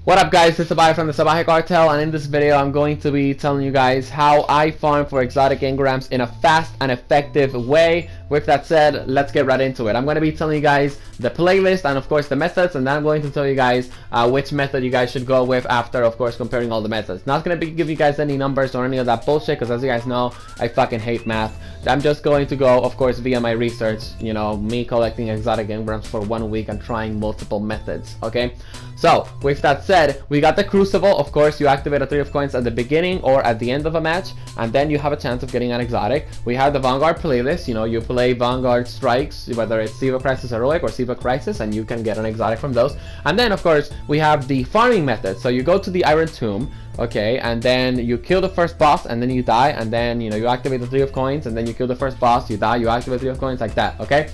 What up guys, it's Salvajee from the Salvajee Cartel, and in this video I'm going to be telling you guys how I farm for exotic engrams in a fast and effective way. With that said, let's get right into it. I'm going to be telling you guys the playlist and of course the methods, and then I'm going to tell you guys which method you guys should go with after of course comparing all the methods. Not going to be giving you guys any numbers or any of that bullshit, because as you guys know, I fucking hate math. I'm just going to go of course via my research, you know, me collecting exotic engrams for 1 week and trying multiple methods. Okay, so with that said, we got the Crucible. Of course, you activate a 3 of coins at the beginning or at the end of a match, and then you have a chance of getting an exotic. We have the Vanguard playlist. You know, you play Vanguard strikes, whether it's Siva Crisis Heroic or Siva Crisis, and you can get an exotic from those. And then of course we have the farming method. So you go to the Iron Tomb, okay, and then you kill the first boss and then you die, and then you know you activate the 3 of coins and then you kill the first boss, you die, you activate 3 of coins, like that. Okay.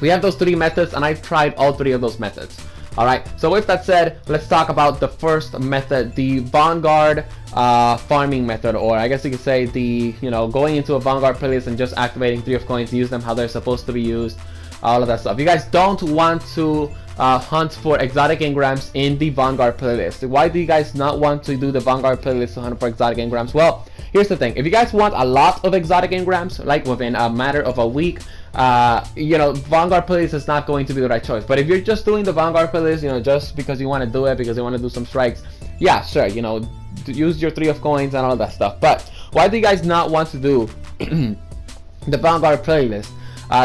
We have those 3 methods, and I've tried all 3 of those methods. Alright, so with that said, let's talk about the first method, the Vanguard farming method, or I guess you could say the, you know, going into a Vanguard playlist and just activating 3 of coins, use them how they're supposed to be used, all of that stuff. You guys don't want to hunt for exotic engrams in the Vanguard playlist. Why do you guys not want to do the Vanguard playlist to hunt for exotic engrams? Well, here's the thing. If you guys want a lot of exotic engrams, like within a matter of a week, you know, Vanguard playlist is not going to be the right choice. But if you're just doing the Vanguard playlist, you know, just because you want to do it, because you want to do some strikes, yeah, sure, you know, use your 3 of coins and all that stuff. But why do you guys not want to do the Vanguard playlist?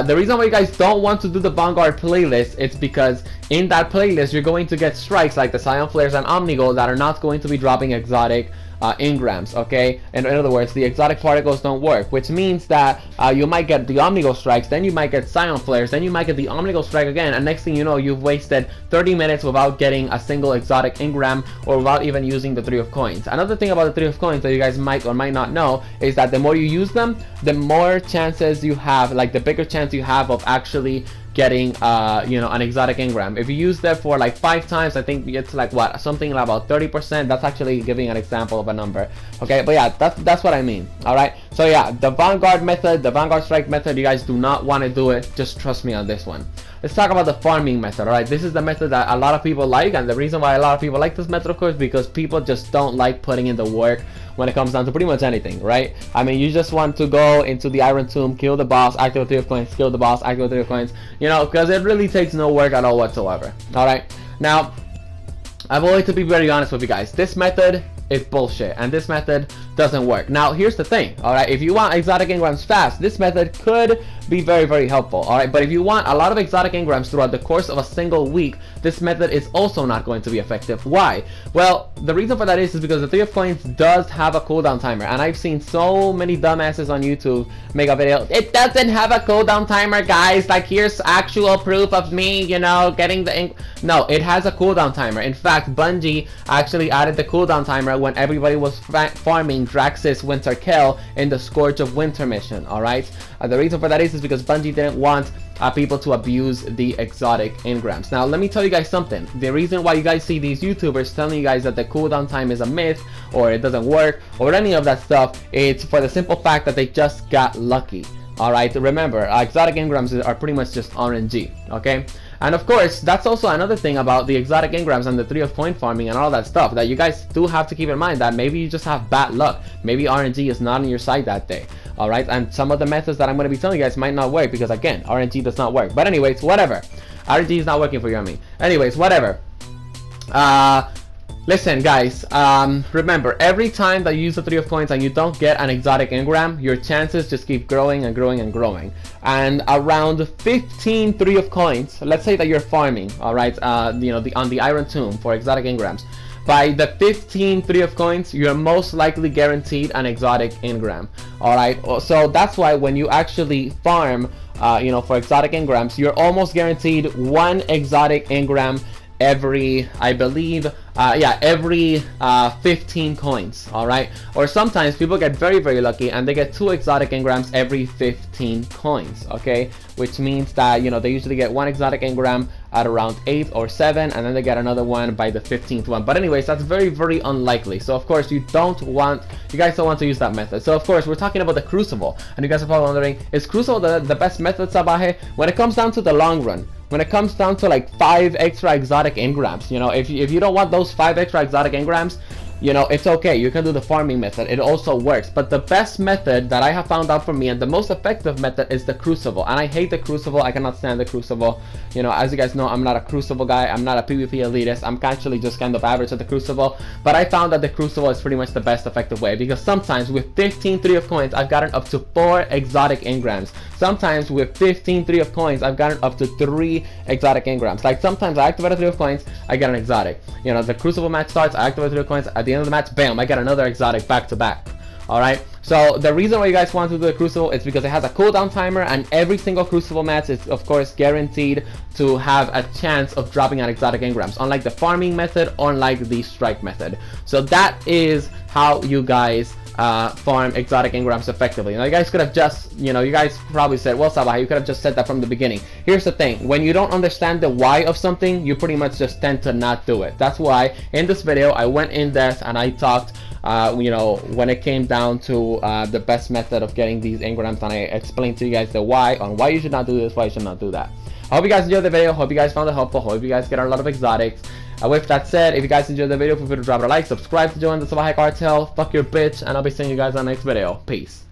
The reason why you guys don't want to do the Vanguard playlist is because in that playlist you're going to get strikes like the Scion Flares and Omnigold that are not going to be dropping exotic engrams, okay? And in other words, the exotic particles don't work, which means that you might get the Omnigold strikes, then you might get Scion Flares, then you might get the Omnigold strike again, and next thing you know, you've wasted 30 minutes without getting a single exotic engram or without even using the 3 of coins. Another thing about the 3 of coins that you guys might or might not know is that the more you use them, the more chances you have, like the bigger chance you have of actually getting you know, an exotic engram. If you use them for like 5 times, I think it's like what, something like about 30%. That's actually giving an example of a number, okay? But yeah, that's what I mean. All right, so yeah, the Vanguard method, the Vanguard strike method, you guys do not want to do it. Just trust me on this one. Let's talk about the farming method. All right, this is the method that a lot of people like, and the reason why a lot of people like this method, of course, because people just don't like putting in the work when it comes down to pretty much anything, right? I mean, you just want to go into the Iron Tomb, kill the boss, activate 3 of coins, kill the boss, activate 3 of coins, you know, because it really takes no work at all whatsoever. All right, now I'm going to be very honest with you guys. This method is bullshit, and this method doesn't work. Now here's the thing, all right, if you want exotic engrams fast, this method could be very, very helpful. All right, but if you want a lot of exotic engrams throughout the course of a single week, this method is also not going to be effective. Why? Well, the reason for that is because the 3 of coins does have a cooldown timer, and I've seen so many dumbasses on YouTube make a video, it doesn't have a cooldown timer, guys, like here's actual proof of me, you know, getting the no, it has a cooldown timer. In fact, Bungie actually added the cooldown timer when everybody was farming Drax's Winter Kill in the Scourge of Winter mission. All right, the reason for that is because Bungie didn't want people to abuse the exotic engrams. Now let me tell you guys something. The reason why you guys see these YouTubers telling you guys that the cooldown time is a myth or it doesn't work or any of that stuff, it's for the simple fact that they just got lucky. All right, remember, exotic engrams are pretty much just RNG, okay? And of course, that's also another thing about the exotic engrams and the 3 of coin farming and all that stuff, that you guys do have to keep in mind that maybe you just have bad luck. Maybe RNG is not on your side that day. All right, and some of the methods that I'm going to be telling you guys might not work because again, RNG does not work. But anyways, whatever. RNG is not working for you, I mean. Anyways, whatever. Listen guys, remember, every time that you use the 3 of coins and you don't get an exotic engram, your chances just keep growing and growing and growing. And around 15 3 of coins, let's say that you're farming, all right, you know, on the Iron Tomb for exotic engrams. By the 15 3 of coins, you're most likely guaranteed an exotic engram. All right, so that's why when you actually farm, you know, for exotic engrams, you're almost guaranteed 1 exotic engram every, I believe, yeah, every 15 coins. All right, or sometimes people get very, very lucky and they get 2 exotic engrams every 15 coins, okay, which means that, you know, they usually get 1 exotic engram at around 8 or 7, and then they get another one by the 15th one. But anyways, that's very, very unlikely. So of course you guys don't want to use that method. So of course we're talking about the Crucible, and you guys are probably wondering, is Crucible the best method, Salvajee? When it comes down to the long run, when it comes down to like 5 extra exotic engrams, you know, if you don't want those 5 extra exotic engrams, you know, it's okay. You can do the farming method. It also works. But the best method that I have found out for me, and the most effective method, is the Crucible. And I hate the Crucible. I cannot stand the Crucible. You know, as you guys know, I'm not a Crucible guy. I'm not a PvP elitist. I'm actually just kind of average at the Crucible. But I found that the Crucible is pretty much the best effective way, because sometimes with 15 3 of coins, I've gotten up to 4 exotic engrams. Sometimes with 15 3 of coins, I've gotten up to 3 exotic engrams. Like sometimes I activate a 3 of coins, I get an exotic. You know, the Crucible match starts, I activate 3 of coins, at the end of the match, bam, I get another exotic back to back. Alright, so the reason why you guys want to do the Crucible is because it has a cooldown timer, and every single Crucible match is of course guaranteed to have a chance of dropping an exotic engrams, unlike the farming method, unlike the strike method. So that is how you guys farm exotic engrams effectively. Now you guys could have just, you know, you guys probably said, well, Salvajee, you could have just said that from the beginning. Here's the thing, when you don't understand the why of something, you pretty much just tend to not do it. That's why in this video I went in depth and I talked you know, when it came down to the best method of getting these engrams, and I explained to you guys the why on why you should not do this, why you should not do that. I hope you guys enjoyed the video. Hope you guys found it helpful. Hope you guys get a lot of exotics. With that said, if you guys enjoyed the video, feel free to drop it a like, subscribe to join the Salvajee cartel, fuck your bitch, and I'll be seeing you guys on the next video. Peace.